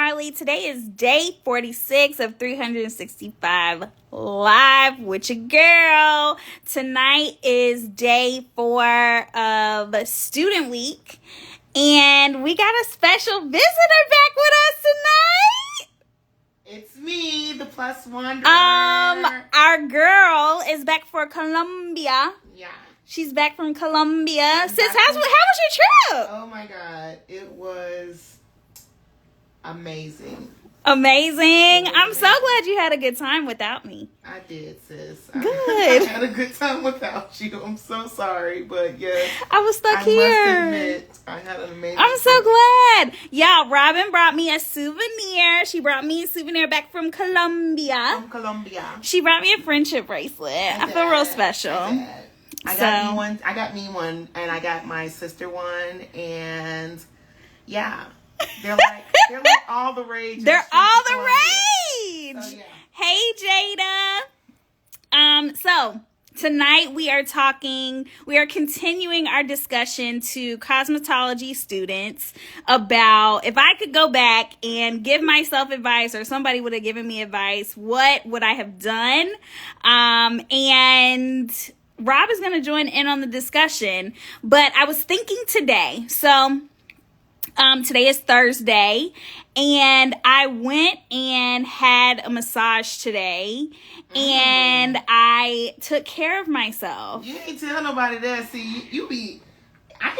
Marlee. Today is day 46 of 365 Live with your girl. Tonight is day 4 of student week, and we got a special visitor back with us tonight. It's me, the plus one. Our girl is back for Colombia. Yeah. She's back from Colombia. Sis, how was your trip? Oh my God. It was amazing. Amazing. I'm so glad you had a good time without me. I did, sis. Good. I had a good time without you. I'm so sorry, but yes. I was stuck here. I must admit, I had an amazing I'm so glad. Y'all, Robin brought me a souvenir. She brought me a souvenir back from Colombia. From Colombia. She brought me a friendship bracelet. I feel real special. I got me one, and I got my sister one, and yeah. They're like all the rage. They're all the rage. So, yeah. Hey, Jada. So tonight we are continuing our discussion to cosmetology students about if I could go back and give myself advice, or somebody would have given me advice, what would I have done? And Rob is going to join in on the discussion, but I was thinking today, today is Thursday, and I went and had a massage today, and I took care of myself. You ain't tell nobody that. See, I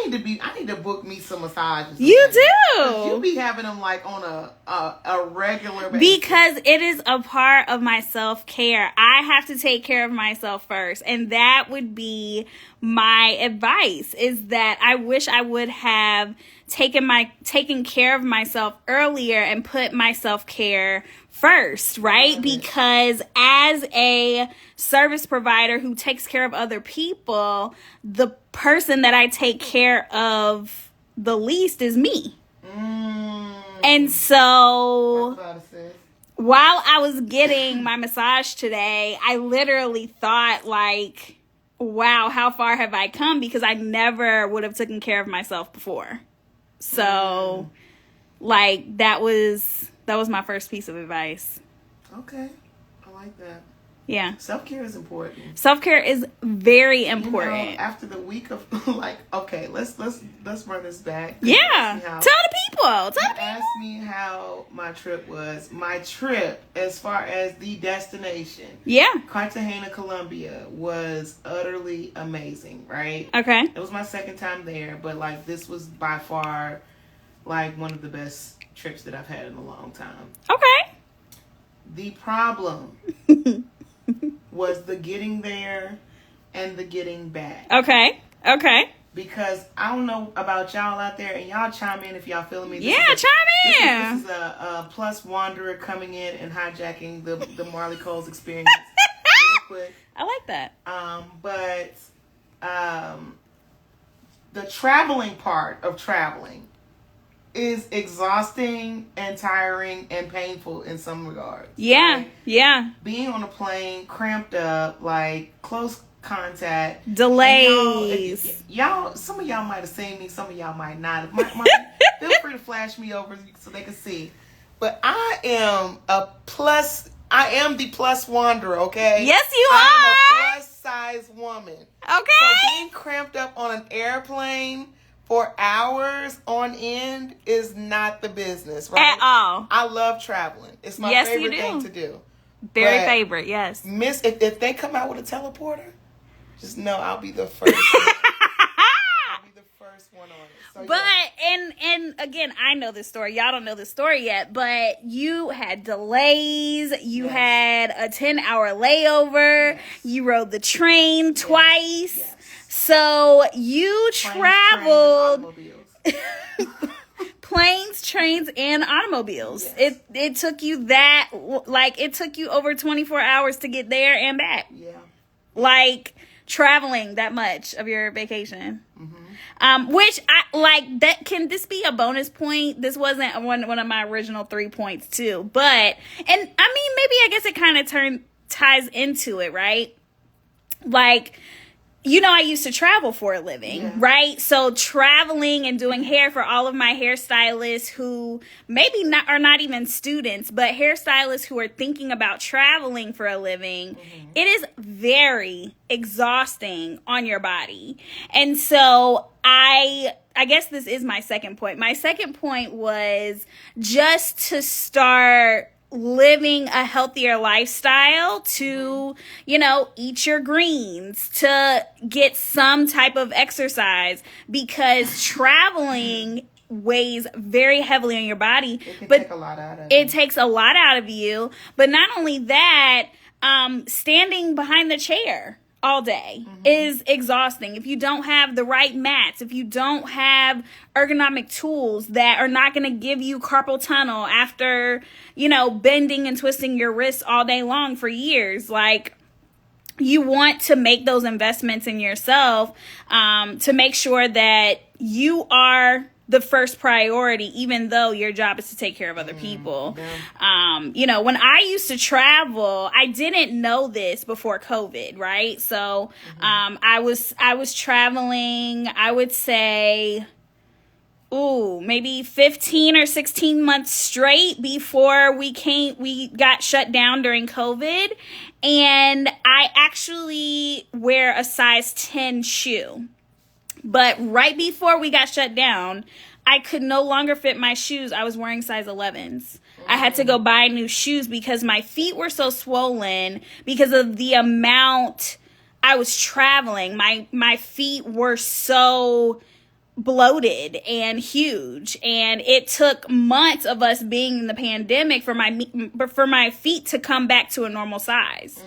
need to book me some massages. You do. You be having them like on a regular basis. Because it is a part of my self-care. I have to take care of myself first. And that would be my advice, is that I wish I would have taken care of myself earlier and put my self-care first, right? Because as a service provider who takes care of other people, the person that I take care of the least is me. And so while I was getting my massage today, I literally thought, like, wow, how far have I come? Because I never would have taken care of myself before. So like that was my first piece of advice. Okay. I like that. Yeah. Self-care is important. Self-care is very important. You know, after the week of let's run this back. Yeah. Tell the people. Ask me how my trip was. My trip, as far as the destination. Yeah. Cartagena, Colombia, was utterly amazing, right? Okay. It was my second time there, but like this was by far like one of the best trips that I've had in a long time. Okay. The problem was the getting there and the getting back. Okay. Because I don't know about y'all out there, and y'all chime in if y'all feeling me. Chime in. This is a plus wanderer coming in and hijacking the Marlee Coles experience real quick. I like that. But the traveling part of traveling is exhausting and tiring and painful in some regards. Yeah, right? yeah. Being on a plane, cramped up, like close contact, delays. Y'all, some of y'all might have seen me, some of y'all might not. Feel free to flash me over so they can see. But I am the plus wanderer, okay? Yes, you I'm are. a plus size woman. Okay. So being cramped up on an airplane for hours on end is not the business, right? At all. I love traveling. It's my favorite thing to do. Very favorite, yes. If they come out with a teleporter, just know I'll be the first. I'll be the first one on it. So, but and again, I know this story. Y'all don't know this story yet, but you had delays. You had a 10-hour layover. Yes. You rode the train twice. Yes. So you traveled planes, trains, and automobiles. Yes. It took you it took you over 24 hours to get there and back. Yeah. Like traveling that much of your vacation. Which I like. That can this be a bonus point? This wasn't one of my original 3 points too, but I mean maybe I guess it kind of ties into it, right? Like I used to travel for a living, right? So traveling and doing hair for all of my hairstylists who maybe are not even students, but hairstylists who are thinking about traveling for a living, it is very exhausting on your body. And so I guess this is my second point. My second point was just to start living a healthier lifestyle, to, eat your greens, to get some type of exercise, because traveling weighs very heavily on your body. It can take a lot out of you. It takes a lot out of you. But not only that, standing behind the chair all day is exhausting. If you don't have the right mats, if you don't have ergonomic tools that are not going to give you carpal tunnel after, bending and twisting your wrists all day long for years, like, you want to make those investments in yourself to make sure that you are the first priority, even though your job is to take care of other people. When I used to travel, I didn't know this before COVID, right? So I was traveling, I would say, maybe 15 or 16 months straight before we got shut down during COVID. And I actually wear a size 10 shoe. But right before we got shut down, I could no longer fit my shoes. I was wearing size 11s. I had to go buy new shoes because my feet were so swollen because of the amount I was traveling. My feet were so bloated and huge, and it took months of us being in the pandemic for my feet to come back to a normal size,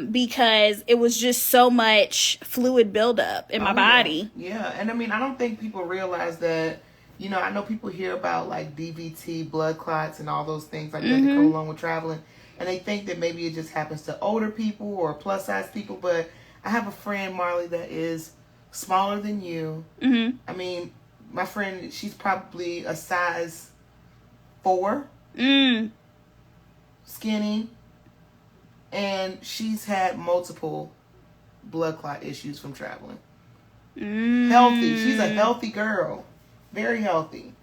because it was just so much fluid buildup in my body. Yeah, and I mean, I don't think people realize that. I know people hear about like DVT, blood clots, and all those things like that that come along with traveling, and they think that maybe it just happens to older people or plus size people. But I have a friend, Marlee, that is smaller than you. I mean, my friend, she's probably a size 4, skinny, and she's had multiple blood clot issues from traveling. Healthy. She's a healthy girl. Very healthy.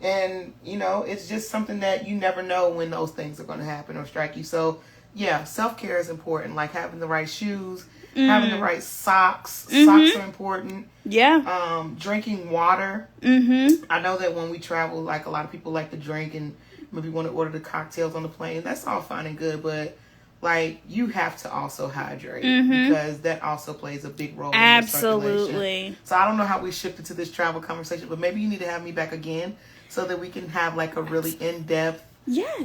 And, it's just something that you never know when those things are going to happen or strike you. So, yeah, self-care is important, like having the right shoes, having the right socks. Socks are important. Yeah. Drinking water. I know that when we travel, like, a lot of people like to drink and maybe want to order the cocktails on the plane. That's all fine and good, but, like, you have to also hydrate because that also plays a big role in your circulation. So I don't know how we shifted to this travel conversation, but maybe you need to have me back again so that we can have, like, a really in-depth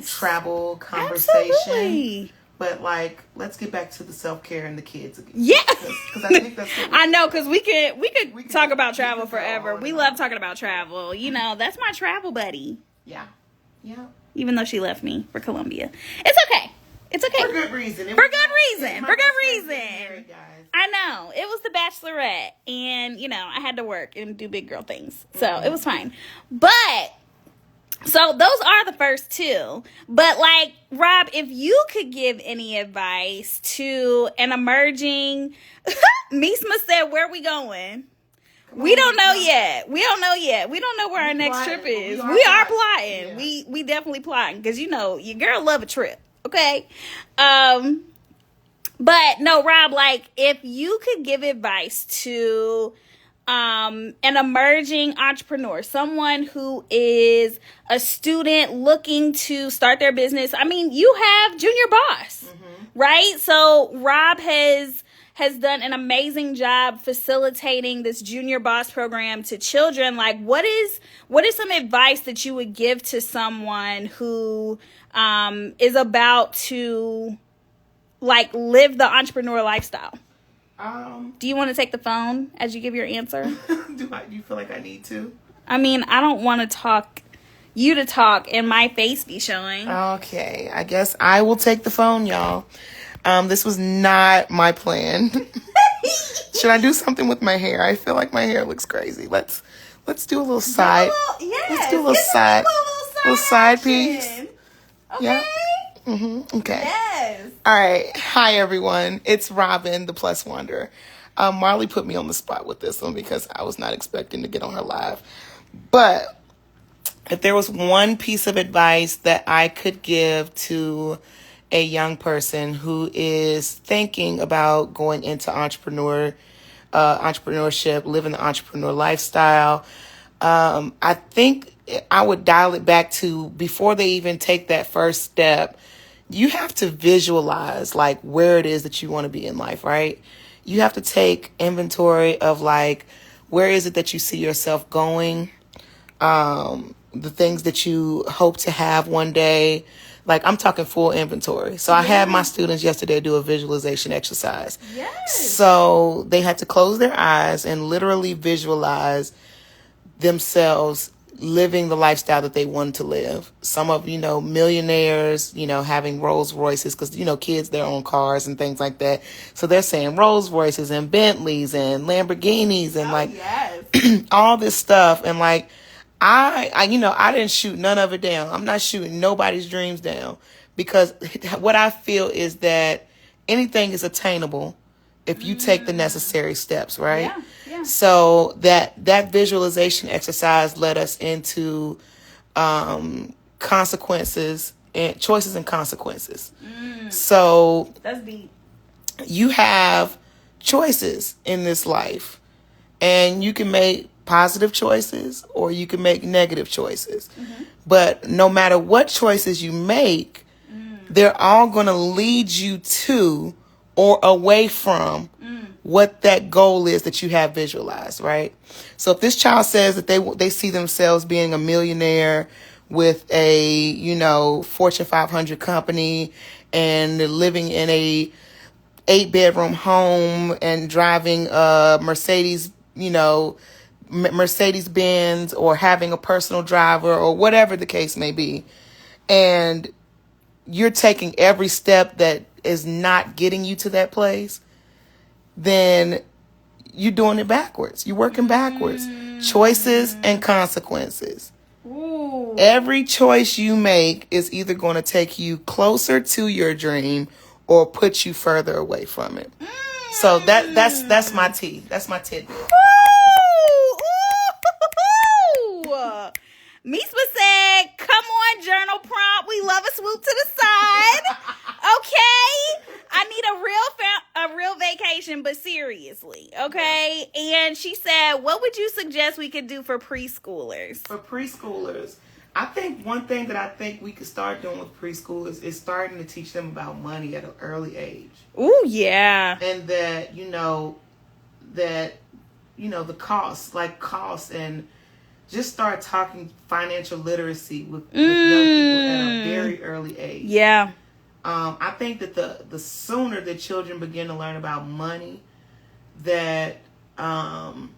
travel conversation. Absolutely. But, like, let's get back to the self-care and the kids again. Yeah. Because I think that's what I know, because we could talk about travel forever. We love talking about travel. That's my travel buddy. Yeah. Yeah. Even though she left me for Colombia. It's okay. It's okay. For good reason. For good reason. I know. It was the Bachelorette. And, I had to work and do big girl things. So, it was fine. But, so those are the first two. But, like, Rob, if you could give any advice to an emerging... Misma said, where are we going? We don't know yet. We don't know where our next trip is. We are plotting. Yeah. We definitely plotting. Because, your girl love a trip. Okay. But no, Rob, like, if you could give advice to an emerging entrepreneur, someone who is a student looking to start their business. I mean, you have Junior Boss, right? So Rob has done an amazing job facilitating this Junior Boss program to children. Like, what is some advice that you would give to someone who is about to, like, live the entrepreneur lifestyle? Do you want to take the phone as you give your answer? Do you feel like I need to? I mean, I don't want to talk and my face be showing. Okay, I guess I will take the phone, y'all. This was not my plan. Should I do something with my hair? I feel like my hair looks crazy. Let's do a little side. Let's do a little side piece. Okay. Yeah. Okay. Yes. All right. Hi, everyone. It's Robin, the Plus Wanderer. Marlee put me on the spot with this one because I was not expecting to get on her live. But if there was one piece of advice that I could give to a young person who is thinking about going into entrepreneurship, living the entrepreneur lifestyle, I think I would dial it back to before they even take that first step. You have to visualize like where it is that you want to be in life, right? You have to take inventory of like, where is it that you see yourself going? The things that you hope to have one day. Like, I'm talking full inventory. So I had my students yesterday do a visualization exercise. Yes. So they had to close their eyes and literally visualize themselves living the lifestyle that they wanted to live. Some of, millionaires, having Rolls Royces, because, kids, their own cars and things like that. So they're saying Rolls Royces and Bentleys and Lamborghinis and yes. all this stuff. And like, I didn't shoot none of it down. I'm not shooting nobody's dreams down, because what I feel is that anything is attainable if you take the necessary steps, right? Yeah. So that visualization exercise led us into consequences and choices and consequences. So that's deep. You have choices in this life, and you can make positive choices or you can make negative choices. But no matter what choices you make, they're all going to lead you to or away from what that goal is that you have visualized, right? So if this child says that they see themselves being a millionaire with a, Fortune 500 company and living in a 8-bedroom home and driving a Mercedes, Mercedes Benz, or having a personal driver or whatever the case may be, and you're taking every step that is not getting you to that place, then you're doing it backwards. You're working backwards. Choices and consequences. Ooh. Every choice you make is either going to take you closer to your dream or put you further away from it. So that's my tea. That's my tidbit. Mispa said, come on, journal prompt. We love a swoop to the side. Okay? I need a real vacation, but seriously. Okay? And she said, what would you suggest we could do for preschoolers? For preschoolers, I think one thing that I think we could start doing with preschoolers is starting to teach them about money at an early age. Ooh, yeah. And that, the costs and just start talking financial literacy with young people at a very early age. Yeah. I think that the sooner the children begin to learn about money, that the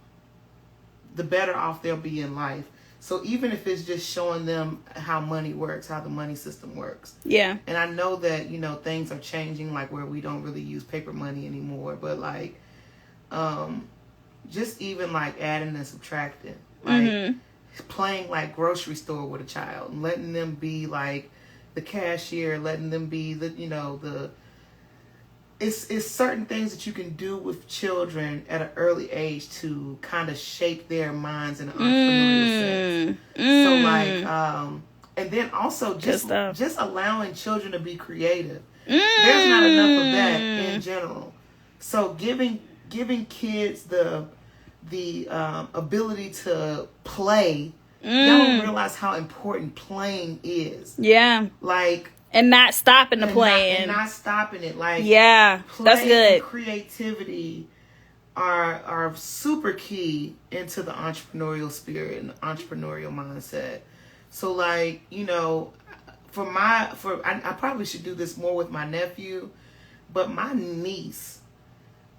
better off they'll be in life. So even if it's just showing them how money works, how the money system works. Yeah. And I know that, things are changing, like where we don't really use paper money anymore, but like just even like adding and subtracting. Like playing like grocery store with a child and letting them be like the cashier, letting them be it's certain things that you can do with children at an early age to kind of shape their minds in an entrepreneurial sense. So like and then also just allowing children to be creative. There's not enough of that in general. So giving kids the ability to play. Y'all don't realize how important playing is. Yeah. Like, and not stopping the playing. And not stopping it. Like, yeah, that's good. And creativity are super key into the entrepreneurial spirit and the entrepreneurial mindset. So like, I probably should do this more with my nephew, but my niece,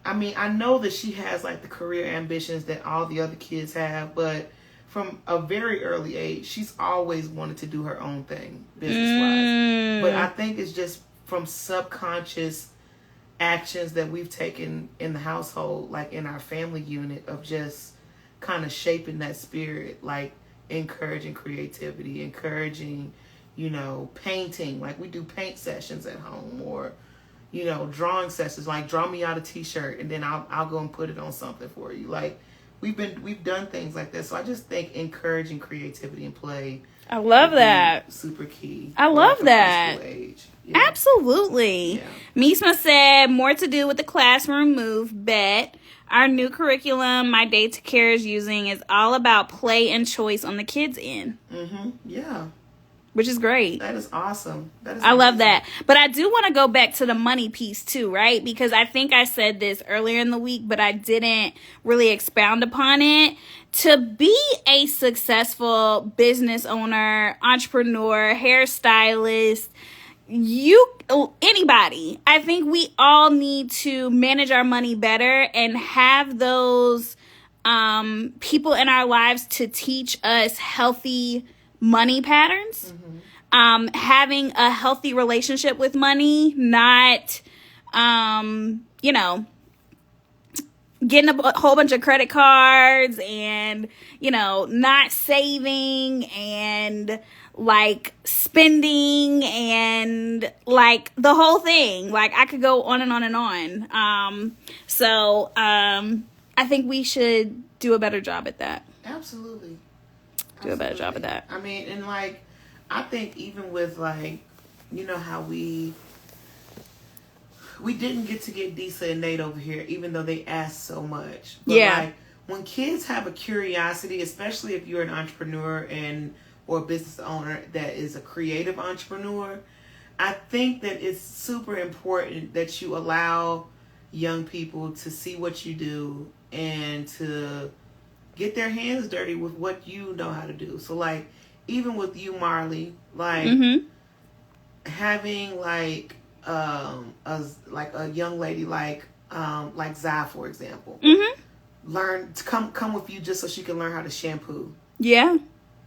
I know that she has like the career ambitions that all the other kids have, but from a very early age, she's always wanted to do her own thing business-wise. But I think it's just from subconscious actions that we've taken in the household, like in our family unit, of just kind of shaping that spirit, like encouraging creativity, encouraging, painting. Like we do paint sessions at home, or drawing sessions. Like draw me out a t-shirt and then I'll go and put it on something for you. Like we've done things like that. So I just think encouraging creativity and play. I love that. Super key. I love that. Yeah. Absolutely. Yeah. Misma said, more to do with the classroom move. Bet. Our new curriculum my Educator is using is all about play and choice on the kids' end. Mm-hmm. Yeah. Which is great. That is awesome. I love that. But I do want to go back to the money piece too, right? Because I think I said this earlier in the week, but I didn't really expound upon it. To be a successful business owner, entrepreneur, hairstylist, anybody, I think we all need to manage our money better and have those people in our lives to teach us healthy money patterns. Mm-hmm. Having a healthy relationship with money, not getting a whole bunch of credit cards and not saving and like spending and like the whole thing. Like I could go on and on and on. So I think we should do a better job at that. Absolutely. Do a better job at that. I mean, and like I think even with like how we didn't get Disa and Nate over here, even though they asked so much. But like when kids have a curiosity, especially if you're an entrepreneur or a business owner that is a creative entrepreneur, I think that it's super important that you allow young people to see what you do and to get their hands dirty with what you know how to do. So like even with you, Marlee, like having like a young lady like Zai, for example, learn to come with you just so she can learn how to shampoo. Yeah.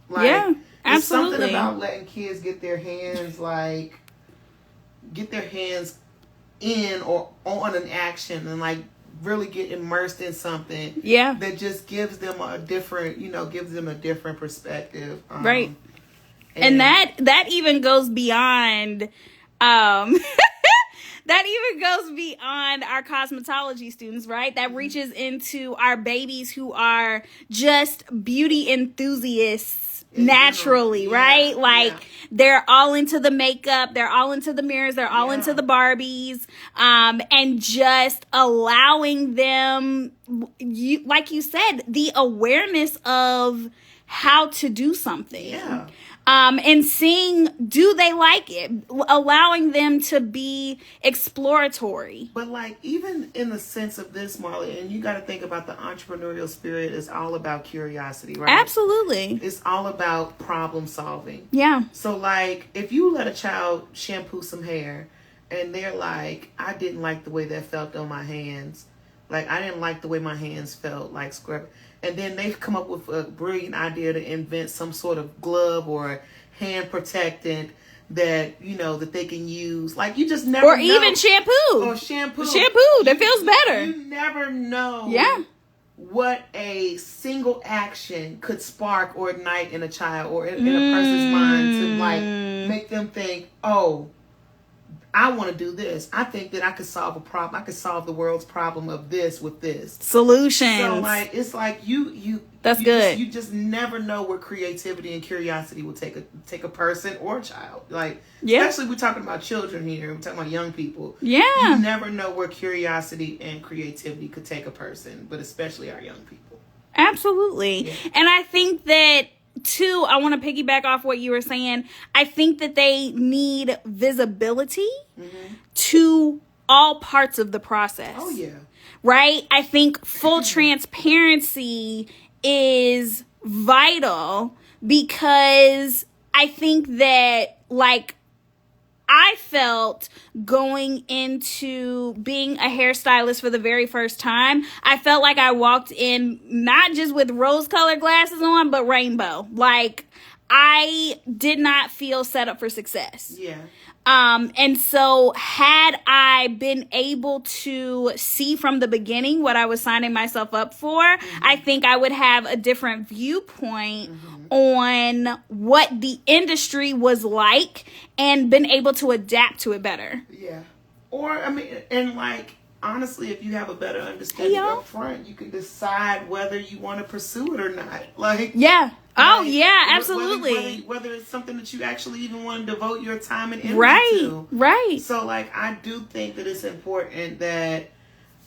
Like, yeah. Absolutely. There's something about letting kids get their hands in or on an action and like really get immersed in something. Yeah. That just gives them a different perspective. Right. And that even goes beyond that even goes beyond our cosmetology students, right? That reaches into our babies who are just beauty enthusiasts naturally, right? Like they're all into the makeup, they're all into the mirrors, they're all into the Barbies, and just allowing them, like you said, the awareness of how to do something. Yeah. And seeing, do they like it? Allowing them to be exploratory. But like, even in the sense of this, Marlee, and you got to think about the entrepreneurial spirit is all about curiosity, right? Absolutely. It's all about problem solving. Yeah. So like, if you let a child shampoo some hair and they're like, I didn't like the way that felt on my hands. Like, I didn't like the way my hands felt, like scrubbing. And then they've come up with a brilliant idea to invent some sort of glove or hand protectant that, that they can use. Like, you just never know. Or even shampoo. Or shampoo. Shampoo that feels better. You never know what a single action could spark or ignite in a child or in a person's mind to, like, make them think, oh, I want to do this. I think that I could solve a problem. I could solve the world's problem of this with this. Solutions. So like, it's like That's good. You just never know where creativity and curiosity will take a person or a child. Like, especially we're talking about children here. We're talking about young people. Yeah. You never know where curiosity and creativity could take a person, but especially our young people. Absolutely. Yeah. And I think that too, I want to piggyback off what you were saying. I think that they need visibility to all parts of the process. Oh, yeah. Right? I think full transparency is vital because I think that, like, I felt going into being a hairstylist for the very first time, I felt like I walked in not just with rose-colored glasses on, but rainbow. Like, I did not feel set up for success. Yeah. And so had I been able to see from the beginning what I was signing myself up for, I think I would have a different viewpoint on what the industry was like and been able to adapt to it better. Yeah. Or, I mean, and like, honestly, if you have a better understanding up front, you can decide whether you want to pursue it or not. Like, yeah. Oh, yeah, absolutely. Whether it's something that you actually even want to devote your time and energy to. Right. So, like, I do think that it's important that,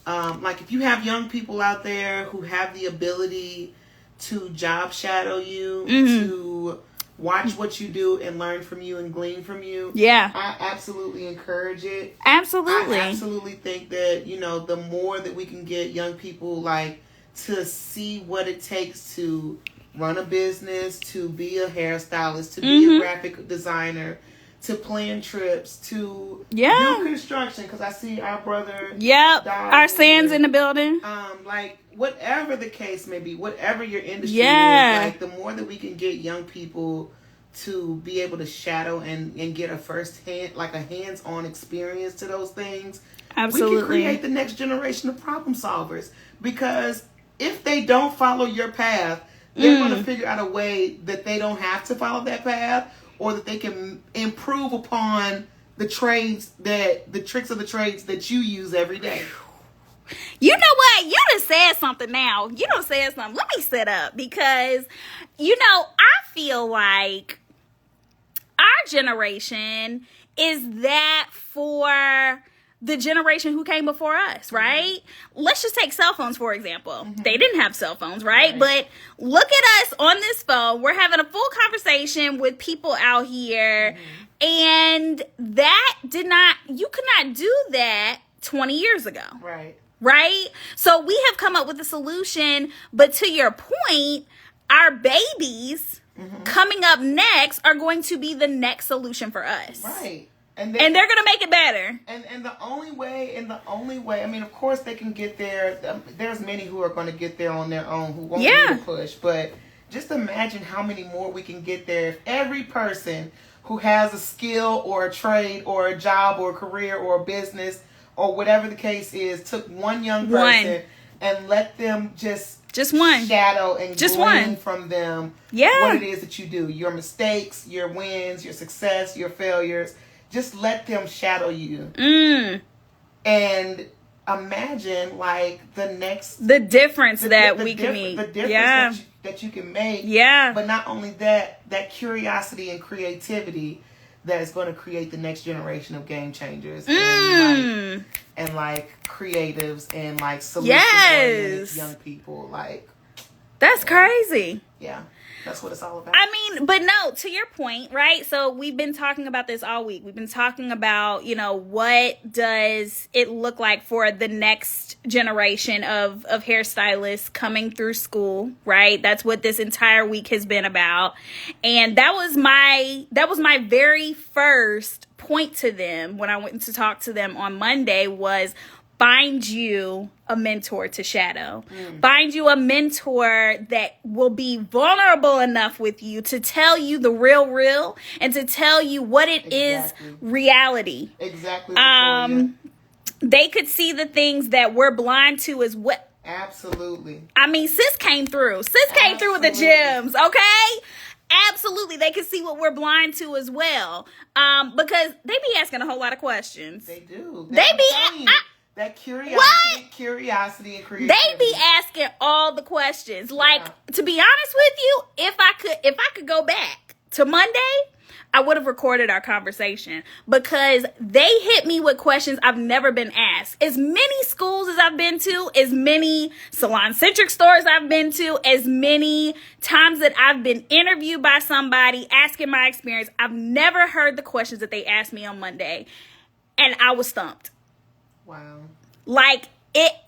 like, if you have young people out there who have the ability to job shadow you, to watch what you do and learn from you and glean from you. Yeah. I absolutely encourage it. Absolutely. I absolutely think that, you know, the more that we can get young people, like, to see what it takes to run a business, to be a hairstylist, to be a graphic designer, to plan trips, to do construction, because I see our brother. Yep. Our Sands in the building. Like, whatever the case may be, whatever your industry is, like, the more that we can get young people to be able to shadow and get a first-hand, like a hands-on experience to those things, absolutely, we can create the next generation of problem solvers. Because if they don't follow your path, they're going to figure out a way that they don't have to follow that path, or that they can improve upon the tricks of the trades that you use every day. You know what? You done said something now. You done said something. Let me set up, because, you know, I feel like our generation is that for the generation who came before us, right? Let's just take cell phones, for example. They didn't have cell phones, right? But look at us on this phone. We're having a full conversation with people out here. And you could not do that 20 years ago. Right? So we have come up with a solution. But to your point, our babies coming up next are going to be the next solution for us. Right. And they're going to make it better. And the only way, I mean, of course they can get there. There's many who are going to get there on their own, who won't need a push. But just imagine how many more we can get there if every person who has a skill or a trade or a job or a career or a business or whatever the case is, took one young person and let them just one shadow and glean from them what it is that you do. Your mistakes, your wins, your success, your failures. Just let them shadow you. And imagine, like, the difference that we can make. The difference that you can make. Yeah. But not only that curiosity and creativity that is going to create the next generation of game changers. And creatives and, like, solution-oriented young people. Like, that's crazy. Yeah. That's what it's all about. I mean, but no, to your point, right? So we've been talking about this all week. We've been talking about, you know, what does it look like for the next generation of hairstylists coming through school, right? That's what this entire week has been about. And that was my very first point to them when I went to talk to them on Monday was, find you a mentor to shadow. Find you a mentor that will be vulnerable enough with you to tell you the real and to tell you what it is reality. Exactly. They could see the things that we're blind to as what. Absolutely. I mean, sis came through. Sis came through with the gems, okay? Absolutely. They can see what we're blind to as well. Because they be asking a whole lot of questions. They do. They be... That curiosity and creativity. They be asking all the questions. Like, to be honest with you, if I could go back to Monday, I would have recorded our conversation, because they hit me with questions I've never been asked. As many schools as I've been to, as many salon-centric stores I've been to, as many times that I've been interviewed by somebody asking my experience, I've never heard the questions that they asked me on Monday, and I was stumped. Wow. Like,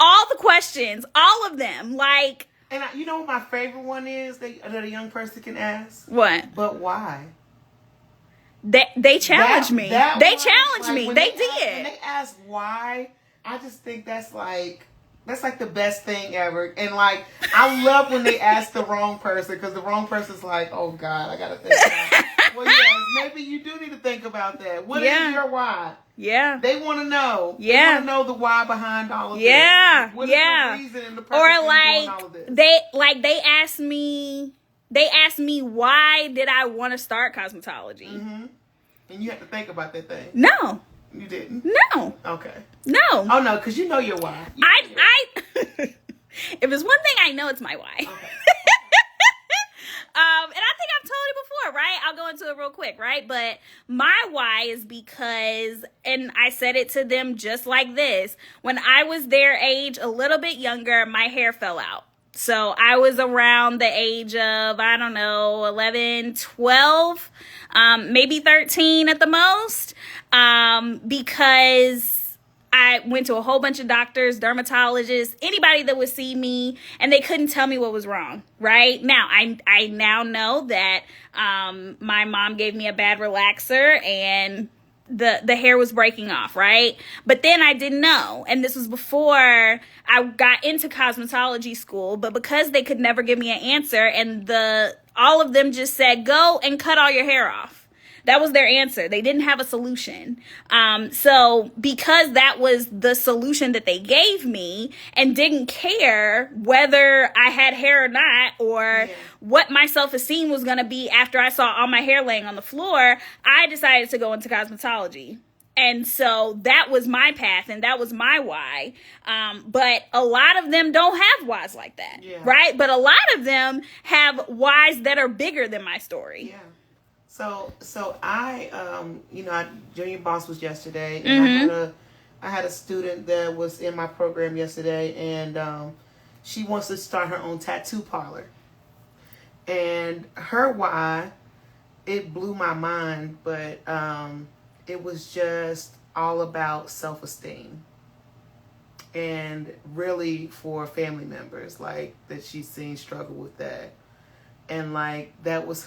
all the questions, all of them, like... And you know what my favorite one is that a young person can ask? What? But why? They challenged me. They challenged me. They did. When they ask why, I just think that's like the best thing ever. And, like, I love when they ask the wrong person, because the wrong person's like, oh, God, I got to think about it. Well, yes, maybe you do need to think about that. What is your why? Yeah. They want to know. Yeah. They want to know the why behind all of this. Yeah. What is the reason and the purpose or in like doing all of this? they asked me they asked me why did I want to start cosmetology. Mm-hmm. And you have to think about that thing. No. You didn't? No. Okay. No. Oh, no, because you know your why. If there's one thing I know, it's my why. Okay. And I think I've told it before, right? I'll go into it real quick, right? But my why is because, and I said it to them just like this, when I was their age, a little bit younger, my hair fell out. So I was around the age of, I don't know, 11, 12, maybe 13 at the most, because I went to a whole bunch of doctors, dermatologists, anybody that would see me, and they couldn't tell me what was wrong, right? Now, I now know that my mom gave me a bad relaxer and the hair was breaking off, right? But then I didn't know. And this was before I got into cosmetology school, but because they could never give me an answer and all of them just said, go and cut all your hair off. That was their answer. They didn't have a solution. So because that was the solution that they gave me and didn't care whether I had hair or not or what my self-esteem was going to be after I saw all my hair laying on the floor, I decided to go into cosmetology. And so that was my path and that was my why. But a lot of them don't have whys like that, right? But a lot of them have whys that are bigger than my story. Yeah. So I, Junior Boss was yesterday, and I had a student that was in my program yesterday, and she wants to start her own tattoo parlor. And her why, it blew my mind, but it was just all about self-esteem, and really for family members like that she's seen struggle with that. And like that was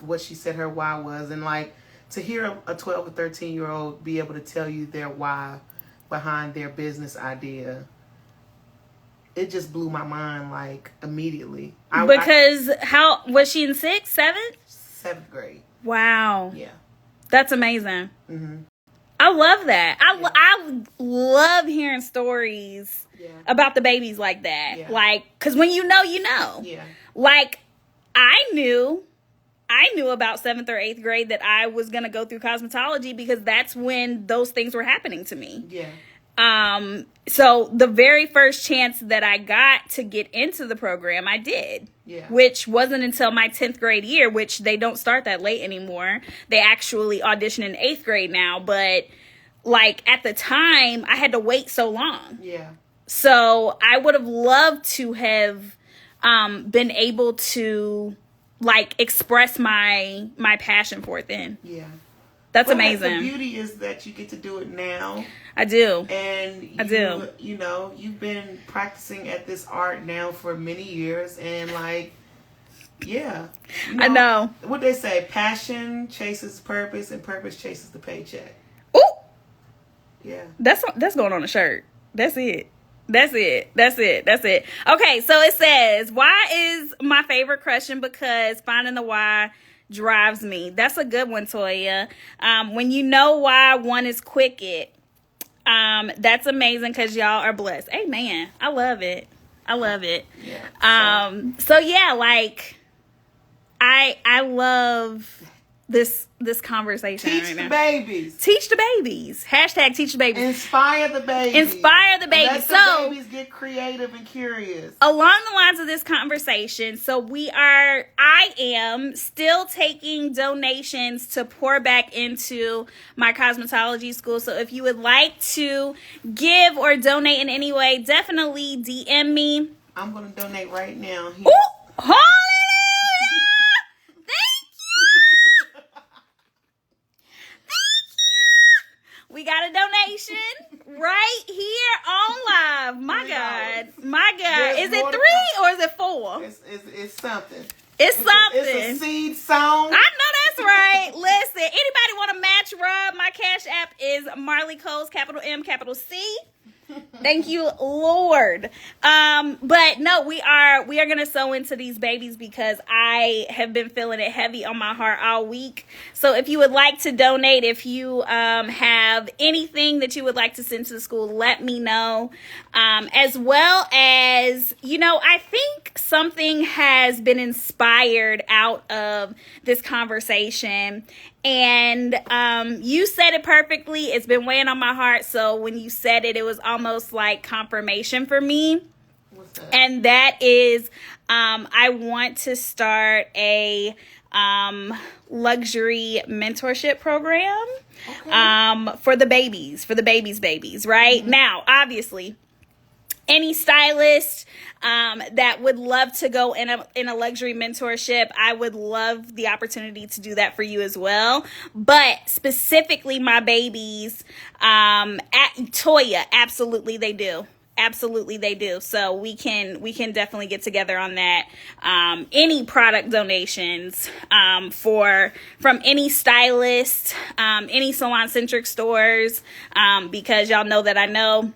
what she said her why was. And like to hear a 12 or 13-year-old be able to tell you their why behind their business idea, it just blew my mind like immediately. Because how was she in 6th, 7th? 7th grade. Wow. Yeah. That's amazing. Mm-hmm. I love that. I love hearing stories about the babies like that. Yeah. Like, because when you know, you know. Yeah. Like, I knew about 7th or 8th grade that I was going to go through cosmetology because that's when those things were happening to me. Yeah. So the very first chance that I got to get into the program, I did. Yeah. Which wasn't until my 10th grade year, which they don't start that late anymore. They actually audition in 8th grade now. But like at the time, I had to wait so long. Yeah. So I would have loved to have been able to like express my passion for it then. Yeah. That's amazing. The beauty is that you get to do it now. I do. And I do. You know, you've been practicing at this art now for many years, and like, yeah. I know. What they say, passion chases purpose and purpose chases the paycheck. Ooh. Yeah. That's going on a shirt. That's it. Okay, so it says, why is my favorite question? Because finding the why drives me. That's a good one, Toya. When you know why one is quick, that's amazing because y'all are blessed. Amen. I love it. Yeah. So yeah, like I love this conversation Teach right the now. babies. Teach the babies. Hashtag teach the babies. Inspire the babies. Inspire the babies. Let the babies get creative and curious. Along the lines of this conversation, I am still taking donations to pour back into my cosmetology school. So if you would like to give or donate in any way, definitely DM me. I'm going to donate right now. Ooh, hallelujah! We got a donation right here on live. My God. Is it 3 or is it 4? It's something. It's something. It's a seed song. I know that's right. Listen, anybody want to match Rob? My Cash App is Marlee Coles, capital M, capital C. Thank you, Lord. But no, we are going to sew into these babies because I have been feeling it heavy on my heart all week. So if you would like to donate, if you have anything that you would like to send to the school, let me know. As well as, I think something has been inspired out of this conversation. And you said it perfectly. It's been weighing on my heart. So when you said it, it was almost like confirmation for me. What's that? And that is I want to start a luxury mentorship program for the babies, right? Mm-hmm. Now, obviously, any stylist that would love to go in a luxury mentorship, I would love the opportunity to do that for you as well. But specifically my babies, at Toya, absolutely they do. Absolutely they do. So we can definitely get together on that. Any product donations from any stylist, any salon centric stores, because y'all know that I know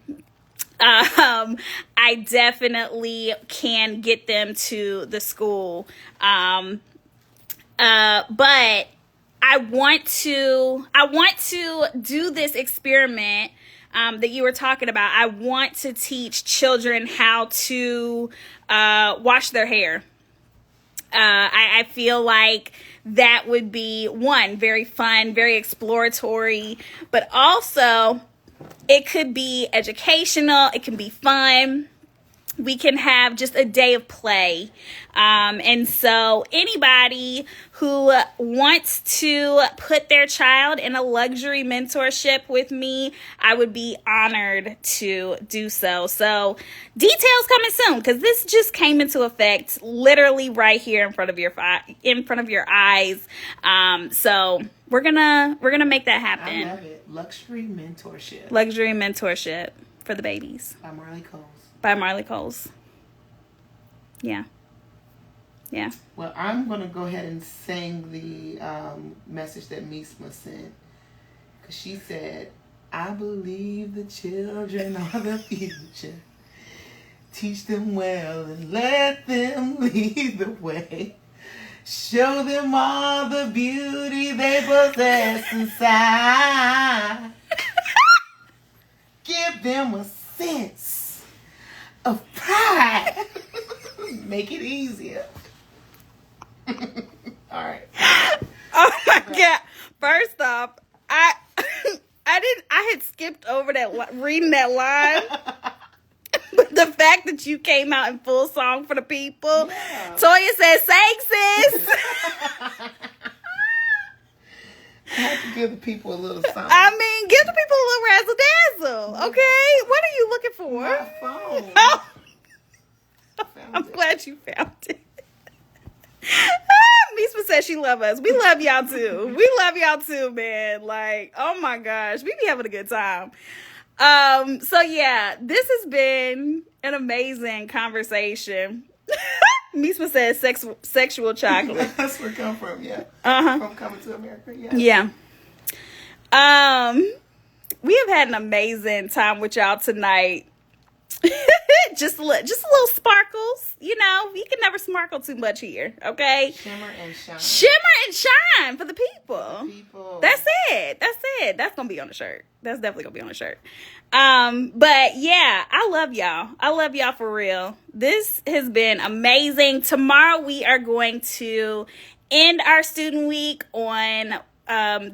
I definitely can get them to the school. But I want to do this experiment that you were talking about. I want to teach children how to wash their hair. I feel like that would be, one, very fun, very exploratory, but also it could be educational. It can be fun. We can have just a day of play. And so anybody who wants to put their child in a luxury mentorship with me, I would be honored to do so. So details coming soon, because this just came into effect literally right here in front of your eyes. So we're gonna make that happen. I love it. Luxury mentorship for the babies. By Marlee Coles. By Marlee Coles. Yeah. Well, I'm going to go ahead and sing the message that Misma sent. Because she said, I believe the children are the future. Teach them well and let them lead the way. Show them all the beauty they possess inside. Give them a sense of pride. Make it easier. All right. Oh my God. First off, I had skipped over that reading that line. But the fact that you came out in full song for the people. Yeah. Toya said, "Sing, sis." I have to give the people a little something. I mean, give the people a little razzle dazzle. Okay, what are you looking for? My phone. Oh. I'm glad you found it. Misma says she love us. We love y'all too. We love y'all too, man. Like, oh my gosh, we be having a good time. So yeah, this has been an amazing conversation. Misma says sexual chocolate. That's where it come from, yeah. From Coming to America, yeah. Yeah. We have had an amazing time with y'all tonight. just a little sparkles, you can never sparkle too much here, okay? Shimmer and shine for the people. That's it. That's gonna be on the shirt. That's definitely gonna be on the shirt. But yeah, I love y'all for real. This has been amazing. Tomorrow we are going to end our student week on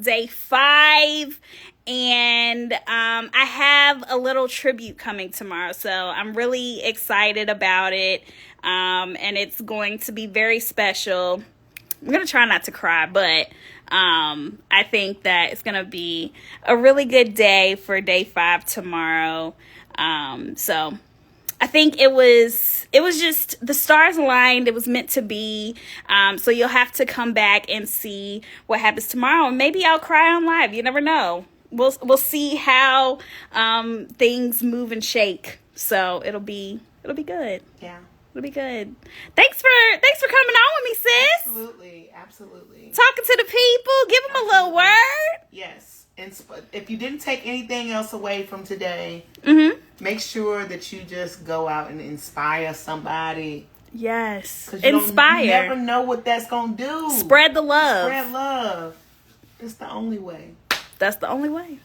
day 5. And I have a little tribute coming tomorrow, so I'm really excited about it. And it's going to be very special. I'm going to try not to cry, but I think that it's going to be a really good day for day 5 tomorrow. So I think it was just the stars aligned. It was meant to be. So you'll have to come back and see what happens tomorrow. And maybe I'll cry on live. You never know. We'll see how things move and shake. So it'll be good. Yeah. It'll be good. Thanks for coming on with me, sis. Absolutely. Talking to the people, give them a little word. Yes. And if you didn't take anything else away from today, Make sure that you just go out and inspire somebody. Yes. Inspire. You never know what that's going to do. Spread the love. Spread love. It's the only way. That's the only way.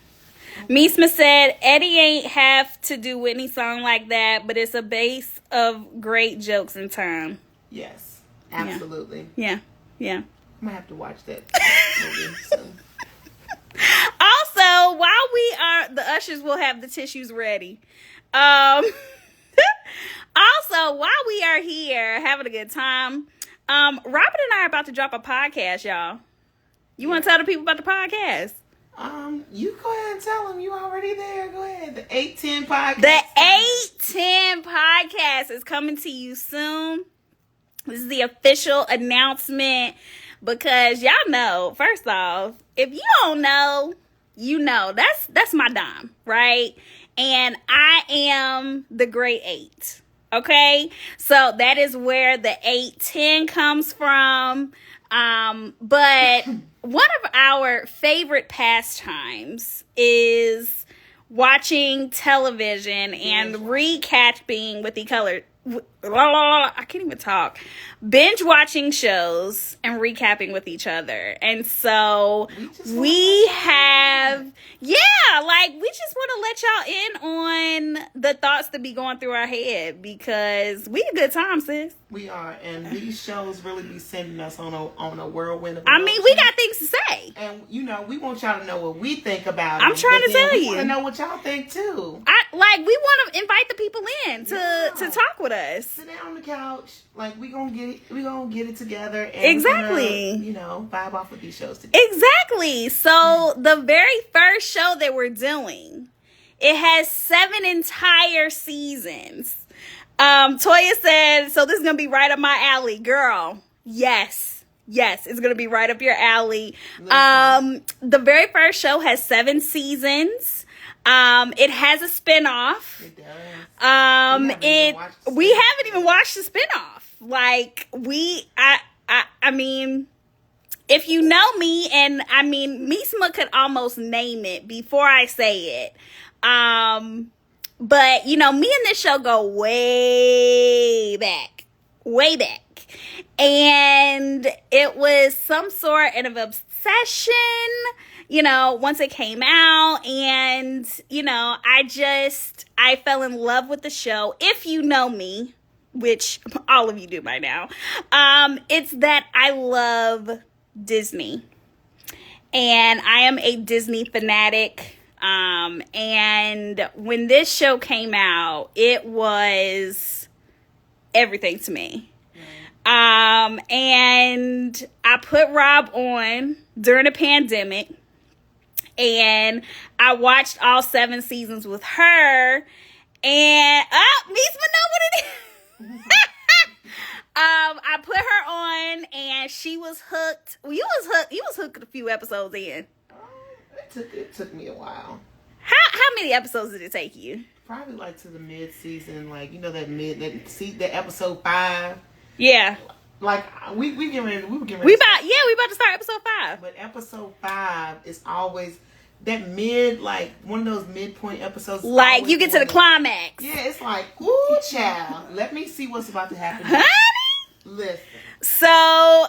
Meesma said, Eddie ain't have to do Whitney's song like that, but it's a base of great jokes and time. Yes, absolutely. Yeah. I'm going to have to watch that movie soon. Also, while the ushers will have the tissues ready. Also, while we are here having a good time, Robin and I are about to drop a podcast, y'all. You want to tell the people about the podcast? You go ahead and tell them. You already there. Go ahead. The 810 podcast. The 810 podcast is coming to you soon. This is the official announcement because y'all know, first off, if you don't know, you know. That's my dime, right? And I am the grade 8. Okay? So that is where the 810 comes from. But one of our favorite pastimes is watching television and recapping with the color. I can't even talk. Binge watching shows and recapping with each other. And so we have, we just want to let y'all in on the thoughts that be going through our head because we a good time, sis. We are, and these shows really be sending us on a whirlwind of emotion. I mean, we got things to say. And, we want y'all to know what we think about I'm trying to tell you. We want to know what y'all think, too. We want to invite the people in to talk with us. Sit down on the couch. We gonna get it together. And exactly. Vibe off with these shows together. Exactly. So the very first show that we're doing, it has 7 entire seasons. Toya said, so this is going to be right up my alley. Girl, yes, it's going to be right up your alley. The very first show has 7 seasons. It has a spinoff. It does. We haven't even watched the spinoff. I mean, if you know me, and I mean, Meesma could almost name it before I say it. But, me and this show go way back. And it was some sort of obsession, once it came out. And, I fell in love with the show. If you know me, which all of you do by now, it's that I love Disney. And I am a Disney fanatic. And when this show came out, it was everything to me. And I put Rob on during the pandemic and I watched all 7 seasons with her and, Meesma know what it is. I put her on and she was hooked. Well, you was hooked a few episodes in. It took me a while. How many episodes did it take you? Probably to the mid-season, that episode 5. Yeah. We were getting ready. We about to start episode 5. But episode 5 is always that one of those midpoint episodes. You get to the climax. Yeah, it's ooh, child. Let me see what's about to happen. Honey? Listen. So,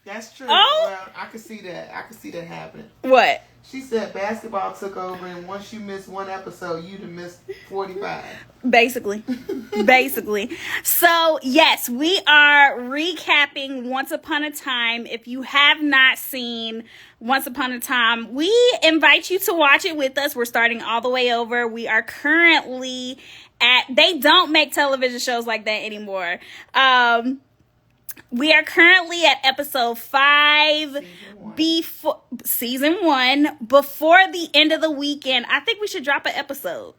that's true. Oh. Well, I could see that. Happening. What? She said basketball took over, and once you miss one episode, you'd have missed 45. Basically. So, yes, we are recapping Once Upon a Time. If you have not seen Once Upon a Time, we invite you to watch it with us. We're starting all the way over. We are currently they don't make television shows like that anymore. We are currently at episode 5, before season 1. Before the end of the weekend, I think we should drop an episode.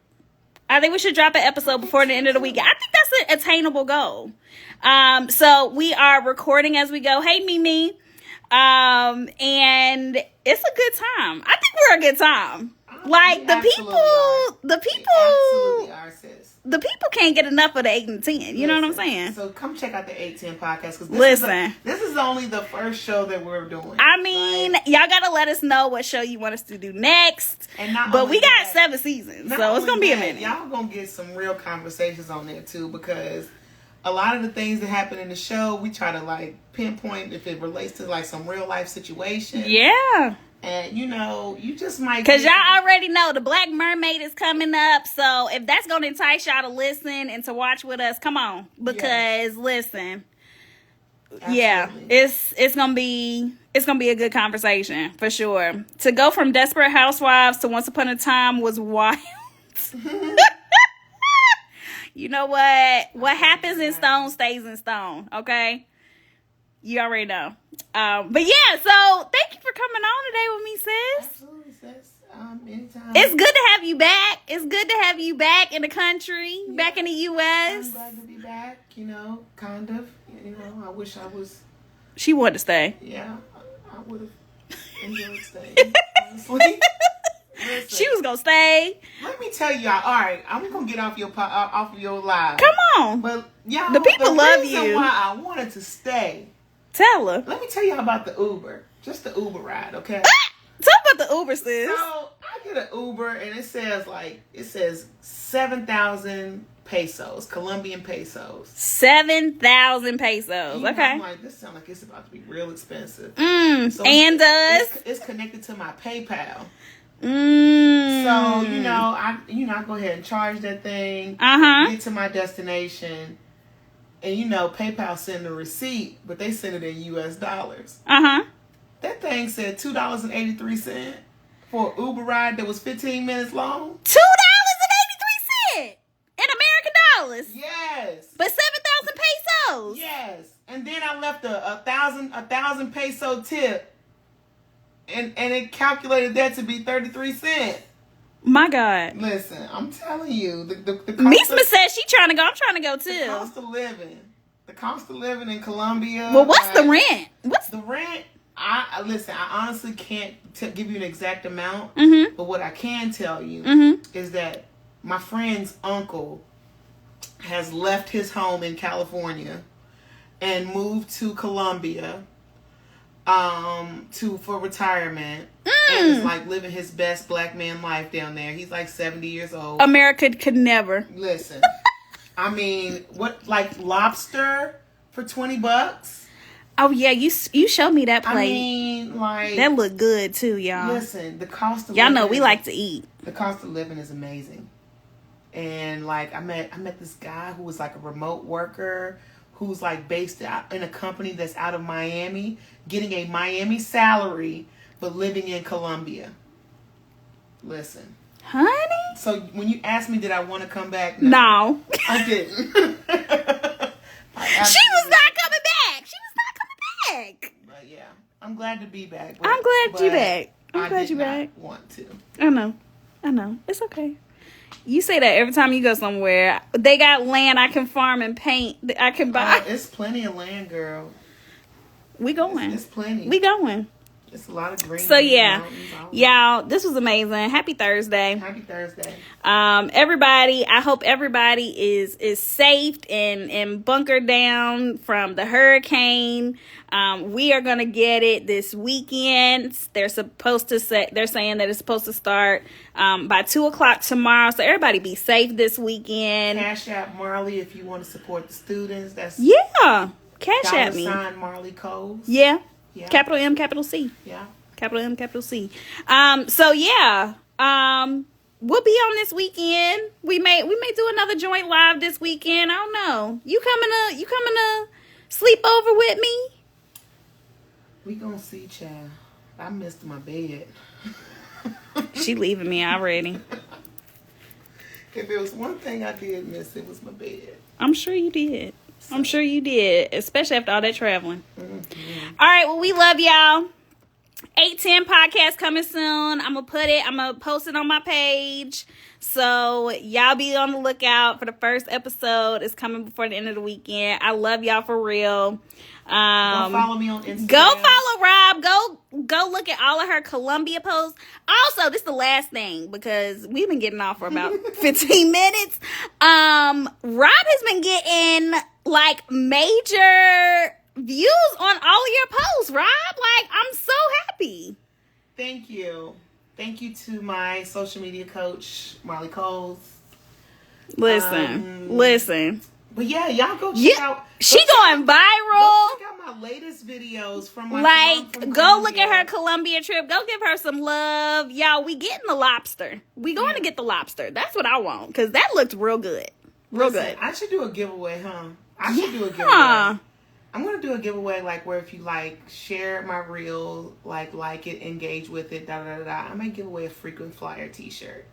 Before the end of the weekend. I think that's an attainable goal. So we are recording as we go. Hey, Mimi. And it's a good time. I think we're a good time. The people absolutely are, sis. the people can't get enough of the 8 and 10. You know what I'm saying? So come check out the 810 podcast because this is only the first show that we're doing. I mean, y'all gotta let us know what show you want us to do next. But we got 7 seasons, so it's gonna be a minute. Y'all gonna get some real conversations on there too, because a lot of the things that happen in the show, we try to like pinpoint if it relates to like some real life situation. Yeah. And you just might, because y'all already know the Black Mermaid is coming up. So if that's gonna entice y'all to listen and to watch with us, come on. Because listen, absolutely. It's gonna be a good conversation for sure. To go from Desperate Housewives to Once Upon a Time was wild. You know what? What happens in stone stays in stone. Okay. You already know. But yeah, so thank you for coming on today with me, sis. Absolutely, sis. Anytime. It's good to have you back. It's good to have you back in the country, back in the U.S. I'm glad to be back, kind of. I wish I was. She wanted to stay. Yeah, I would have enjoyed staying, honestly. Listen, she was going to stay. Let me tell y'all, all right, I'm going to get off of your live. Come on. But y'all, the people love you. The reason why I wanted to stay. Tell her. Let me tell y'all about the Uber. Just the Uber ride, okay? Talk about the Uber, sis. So, I get an Uber, and it says 7,000 pesos, Colombian pesos. 7,000 pesos, okay. I'm like, this sounds like it's about to be real expensive. So it's connected to my PayPal. So, I go ahead and charge that thing, get to my destination. And PayPal send the receipt, but they send it in US dollars. That thing said $2.83 for an Uber ride that was 15 minutes long. $2.83 in American dollars. Yes. But 7,000 pesos. Yes. And then I left a thousand peso tip, and it calculated that to be 33 cents. My God. Listen, I'm telling you, the Misma says she trying to go. I'm trying to go too. The cost of living in Colombia. Well, what's the rent? What's the rent? I honestly can't give you an exact amount. But what I can tell you is that my friend's uncle has left his home in California and moved to Colombia for retirement. And is like living his best black man life down there. He's like 70 years old. America could never. Listen, I mean, like lobster for $20? Oh yeah, you showed me that plate. I mean, like that looked good too, y'all. Listen, the cost of y'all know we like to eat. The cost of living is amazing, and like I met this guy who was like a remote worker who's like based out in a company that's out of Miami, getting a Miami salary but living in Colombia. Listen, honey. So when you asked me, did I want to come back? No, I didn't. She was not coming back. But yeah, I'm glad to be back. I'm glad you back. I'm glad you back. Want to? I know. It's okay. You say that every time you go somewhere. They got land I can farm and paint. I can buy. It's plenty of land, girl. We going. It's plenty. We going. It's a lot of green. So yeah, y'all, this was amazing. Happy Thursday. Happy Thursday. Everybody, I hope everybody is safe and bunkered down from the hurricane. We are gonna get it this weekend. They're saying that it's supposed to start by 2:00 tomorrow. So everybody be safe this weekend. Cash App Marlee if you want to support the students. That's Cash App me. Marlee Coles. Yeah. Capital M, capital C. Yeah. Capital M, capital C. So yeah. We'll be on this weekend. We may do another joint live this weekend. I don't know. You coming to sleep over with me? We gonna see, child. I missed my bed. She leaving me already. If there was one thing I did miss, it was my bed. I'm sure you did. I'm sure you did, especially after all that traveling. All right, well, we love y'all. 810 podcast coming soon. I'm gonna post it on my page. So y'all be on the lookout for the first episode. It's coming before the end of the weekend. I love y'all for real. Go follow me on Instagram. Go follow Rob. go look at all of her Columbia posts. Also, this is the last thing because we've been getting off for about 15 minutes. Rob has been getting like major views on all of your posts, Rob. Like, I'm so happy. Thank you. Thank you to my social media coach, Marlee Coles. Listen. But yeah, y'all go check out. She going viral. Go check out my latest videos from my go look at her Columbia trip. Go give her some love. Y'all, we getting the lobster. We going to get the lobster. That's what I want because that looked real good. Good. I should do a giveaway, huh? I should do a giveaway. I'm going to do a giveaway like where if you like share my reel, like it, engage with it, I might give away a frequent flyer t-shirt.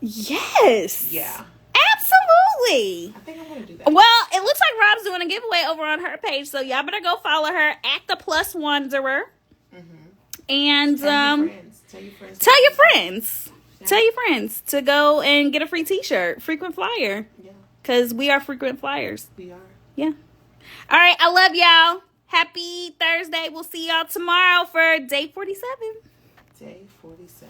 Yes. Yeah. Absolutely. I think I'm going to do that. Well, it looks like Rob's doing a giveaway over on her page, so y'all better go follow her at the Plus Wanderer. Mm-hmm. And tell your friends. Yeah. Tell your friends to go and get a free t-shirt, frequent flyer. Yeah. Because we are frequent flyers. We are. Yeah. All right, I love y'all. Happy Thursday. We'll see y'all tomorrow for day 47. Day 47.